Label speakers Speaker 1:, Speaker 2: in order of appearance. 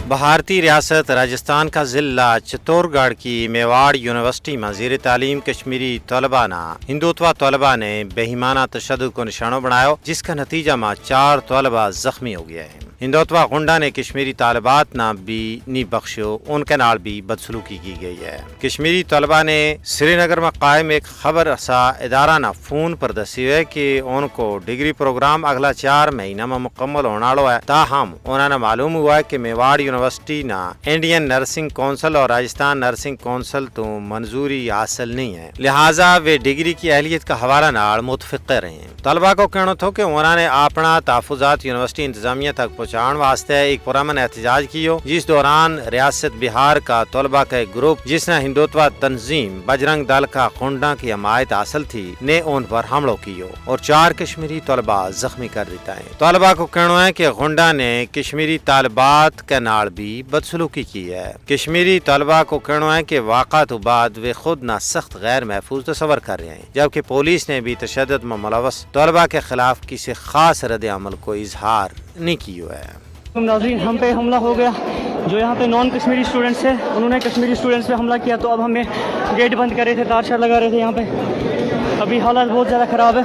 Speaker 1: بھارتی ریاست راجستھان کا ضلع چتور گڑھ کی میواڑ یونیورسٹی میں زیر تعلیم کشمیری طلبہ ہندوتوا طلبہ نے بےایمانہ تشدد کو نشانہ بنایا، جس کا نتیجہ میں 4 طلبہ زخمی ہو گئے ہیں۔ ہندوتوا غنڈا نے کشمیری طالبات نہ بھی نہیں بخشو، ان کے نال بھی بدسلوکی کی گئی ہے۔ کشمیری طلبہ نے سری نگر میں قائم ایک خبر رساں ادارہ نہ فون پر دسی ہے کہ ان کو ڈگری پروگرام اگلا 4 مہینہ میں مکمل ہونے والا ہے، تاہم انہوں نے معلوم ہوا ہے کہ میواڑ یونیورسٹی نہ انڈین نرسنگ کونسل اور راجستھان نرسنگ کونسل تو منظوری حاصل نہیں ہے، لہٰذا وہ ڈگری کی اہلیت کا حوالہ نال متفقہ رہے ہیں۔ طلبہ کو کہنا تھا کہ انہوں نے اپنا تحفظات یونیورسٹی انتظامیہ تک پہنچان واسطے ایک پرامن احتجاج کیو، جس دوران ریاست بہار کا طلبہ کا ایک گروپ جس نے ہندوتوا تنظیم بجرنگ دل کا خونڈا کی حمایت حاصل تھی نے ان پر حملہ کیو اور 4 کشمیری طلبہ زخمی کر دیتا ہے۔ طلبہ کو کہنا ہے کہ خونڈا نے کشمیری طالبات کے نال بھی بدسلوکی کی ہے۔ کشمیری طلبہ کو کہنا ہے کہ واقعہ تو بعد وہ خود نہ سخت غیر محفوظ تصور کر رہے ہیں، جبکہ پولیس نے بھی تشدد میں ملوث طلبہ کے خلاف کسی خاص رد عمل کو اظہار نہیں کیا ہے۔
Speaker 2: ناظرین، ہم پہ حملہ ہو گیا، جو یہاں پہ نان کشمیری اسٹوڈنٹس ہیں انہوں نے کشمیری اسٹوڈنٹس پہ حملہ کیا، تو اب ہمیں گیٹ بند کر رہے تھے، تار شار لگا رہے تھے یہاں پہ۔ ابھی حالات بہت زیادہ خراب ہے۔